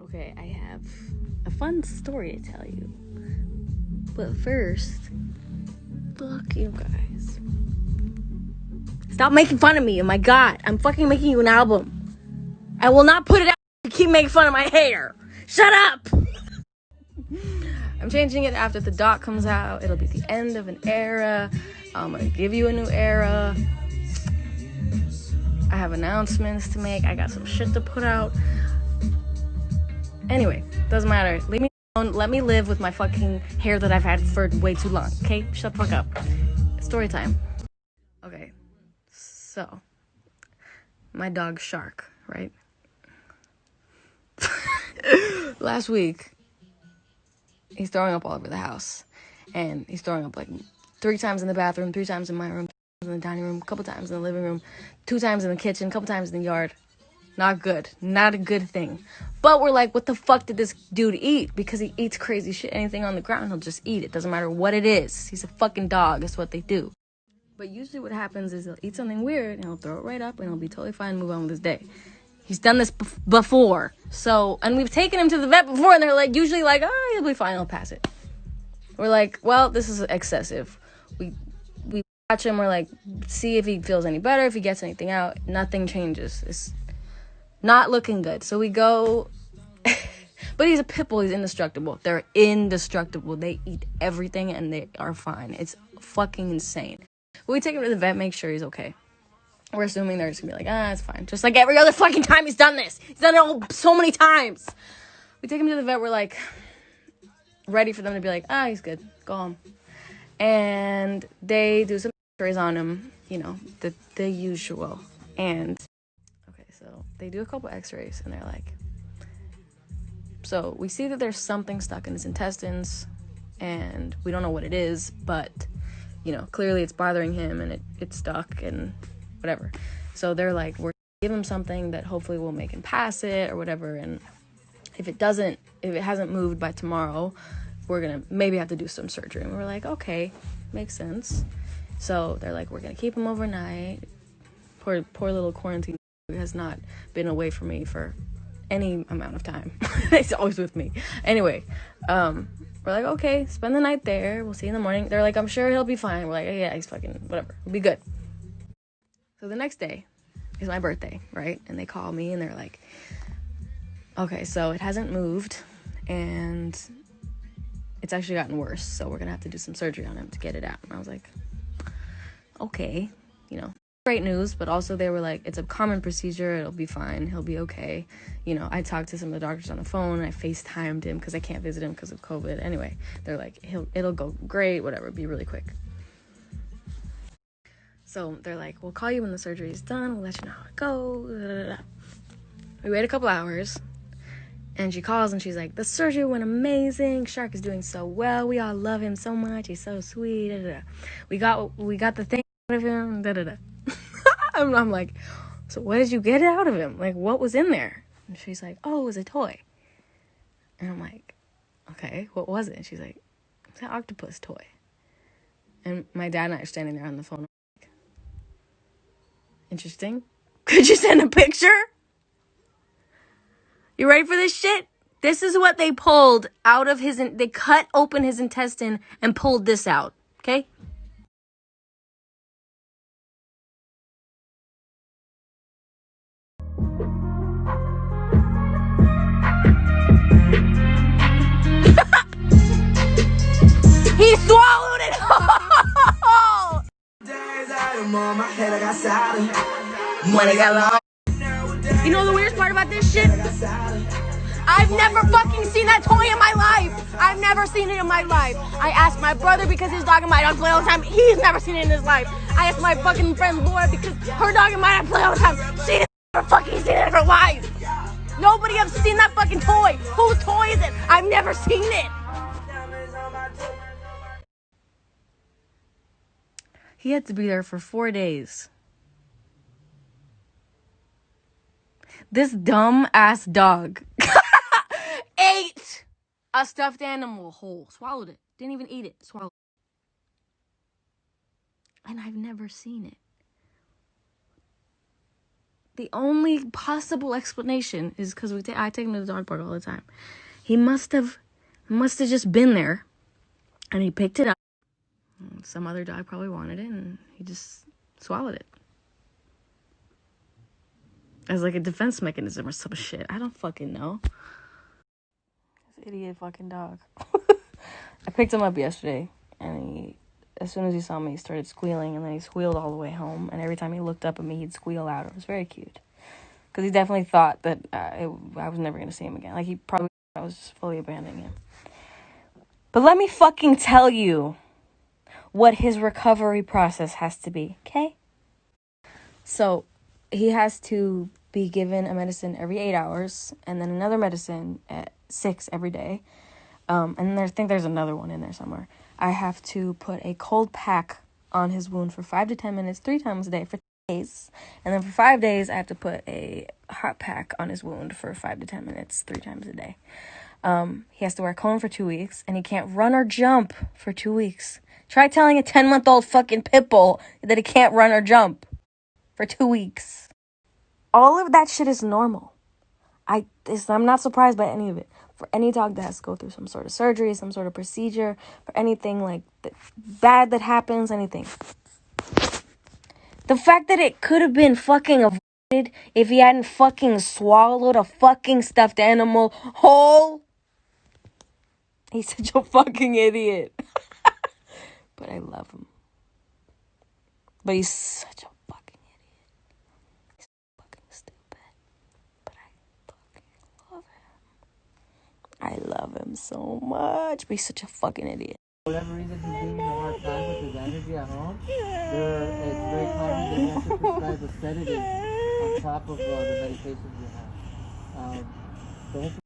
Okay, I have a fun story to tell you. But first, fuck you guys. Stop making fun of me. Oh my god, I'm fucking making you an album. I will not put it out if you keep making fun of my hair. Shut up! I'm changing it after the doc comes out. It'll be the end of an era. I'm gonna give you a new era. I have announcements to make. I got some shit to put out. Anyway, doesn't matter. Leave me alone. Let me live with my fucking hair that I've had for way too long. Okay? Shut the fuck up. Story time. Okay. So, my dog Shark, right? Last week, he's throwing up all over the house. And he's throwing up like 3 times in the bathroom, 3 times in my room, 3 times in the dining room, a couple times in the living room, 2 times in the kitchen, a couple times in the yard. Not good. Not a good thing. But we're like, what the fuck did this dude eat? Because he eats crazy shit. Anything on the ground, he'll just eat it. Doesn't matter what it is. He's a fucking dog. That's what they do. But usually what happens is he'll eat something weird and he'll throw it right up and he'll be totally fine and move on with his day. He's done this before. So, and we've taken him to the vet before and they're like, usually like, oh, he'll be fine. He'll pass it. We're like, well, this is excessive. We watch him. We're like, see if he feels any better. If he gets anything out. Nothing changes. It's not looking good. So we go. But he's a pit bull. He's indestructible. They're indestructible. They eat everything and they are fine. It's fucking insane. We take him to the vet, make sure he's okay. We're assuming they're just gonna be like, it's fine. Just like every other fucking time he's done this. He's done it so many times. We take him to the vet. We're like, ready for them to be like, he's good. Go home. And they do some x-rays on him. You know, the usual. And, okay, so they do a couple x-rays. And they're like, so we see that there's something stuck in his intestines. And we don't know what it is. But, you know, clearly it's bothering him. And it's stuck and whatever. So they're like, we're gonna give him something that hopefully will make him pass it or whatever. And if it hasn't moved by tomorrow, we're gonna maybe have to do some surgery. And we're like, okay, makes sense. So they're like, we're gonna keep him overnight. Poor little quarantine has not been away from me for any amount of time. He's always with me. Anyway, we're like, okay, spend the night there. We'll see you in the morning. They're like, I'm sure he'll be fine. We're like, yeah, he's fucking whatever. We'll be good. So the next day is my birthday, right? And they call me and they're like, okay, so it hasn't moved and it's actually gotten worse. So we're going to have to do some surgery on him to get it out. And I was like, okay, you know, great news. But also they were like, it's a common procedure. It'll be fine. He'll be okay. You know, I talked to some of the doctors on the phone and I FaceTimed him because I can't visit him because of COVID. Anyway, they're like, it'll go great, whatever, be really quick. So they're like, we'll call you when the surgery is done. We'll let you know how it goes. We wait a couple hours. And she calls and she's like, the surgery went amazing. Shark is doing so well. We all love him so much. He's so sweet. We got the thing out of him. I'm like, so what did you get out of him? Like, what was in there? And she's like, oh, it was a toy. And I'm like, okay, what was it? And she's like, it's an octopus toy. And my dad and I are standing there on the phone. Like, interesting. Could you send a picture? You ready for this shit? This is what they pulled out of they cut open his intestine and pulled this out, okay? He swallowed it all! Money got long. You know the weirdest part about this shit? I've never fucking seen that toy in my life. I've never seen it in my life. I asked my brother because his dog and my dog play all the time. He's never seen it in his life. I asked my fucking friend Laura because her dog and my dog play all the time. She's never fucking seen it in her life. Nobody has seen that fucking toy. Whose toy is it? I've never seen it. He had to be there for 4 days. This dumb ass dog ate a stuffed animal whole. Swallowed it. Didn't even eat it. Swallowed it. And I've never seen it. The only possible explanation is because I take him to the dog park all the time. He must have just been there, and he picked it up. Some other dog probably wanted it, and he just swallowed it as like a defense mechanism or some shit. I don't fucking know. This idiot fucking dog. I picked him up yesterday, and as soon as he saw me, he started squealing, and then he squealed all the way home, and every time he looked up at me, he'd squeal out. It was very cute. Because he definitely thought that I was never going to see him again. Like, he probably thought I was just fully abandoning him. But let me fucking tell you what his recovery process has to be, okay? So, he has to be given a medicine every 8 hours, and then another medicine at 6 every day. And I think there's another one in there somewhere. I have to put a cold pack on his wound for 5 to 10 minutes, 3 times a day for days. And then for 5 days, I have to put a hot pack on his wound for 5 to 10 minutes, 3 times a day. He has to wear a cone for 2 weeks, and he can't run or jump for 2 weeks. Try telling a 10-month-old fucking pit bull that he can't run or jump for 2 weeks. All of that shit is normal. I'm not surprised by any of it. For any dog that has to go through some sort of surgery, some sort of procedure, for anything like bad that happens, anything. The fact that it could have been fucking avoided if he hadn't fucking swallowed a fucking stuffed animal whole. He's such a fucking idiot. But I love him. But he's such a fucking idiot. He's fucking stupid. But I fucking love him. I love him so much. But he's such a fucking idiot. For whatever reason, he's giving you a hard time with his energy at home. It's very common that you have to prescribe a sedative on top of the medications you have. Don't